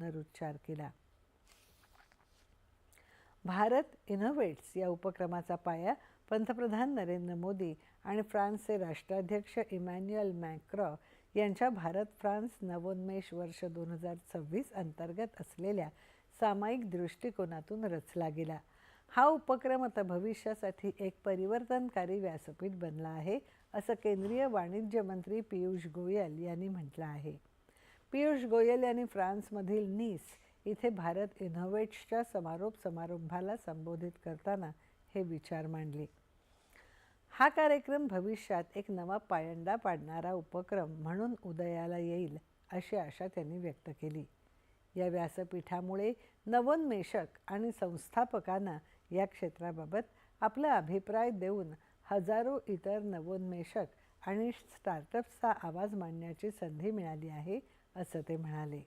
पुनरुच्चार केला. भारत इनोव्हेट्स या उपक्रमाचा पाया पंतप्रधान नरेंद्र मोदी आणि फ्रान्सचे राष्ट्राध्यक्ष इमॅन्युएल मॅक्रॉ यांच्या भारत फ्रान्स नवोन्मेष वर्ष 2026 अंतर्गत असलेल्या सामायिक दृष्टिकोनातून रचला गेला. हा उपक्रम आता भविष्यासाठी एक परिवर्तनकारी व्यासपीठ बनला आहे, असं केंद्रीय वाणिज्य मंत्री पीयूष गोयल यांनी म्हटलं आहे. पीयूष गोयल यांनी फ्रान्समधील नीस इथे भारत इनोव्हेट्सच्या समारोप समारंभाला संबोधित करताना हे विचार मांडले. हा कार्यक्रम भविष्यात एक नवा पायंडा पाडणारा उपक्रम म्हणून उदयाला येईल अशी आशा त्यांनी व्यक्त केली. या व्यासपीठामुळे नवोन्मेषक आणि संस्थापकांना या क्षेत्राबाबत आपला अभिप्राय देऊन हजारो इतर नवोन्मेषक आणि स्टार्टअप्सचा आवाज मांडण्याची संधी मिळाली आहे, असं ते म्हणाले.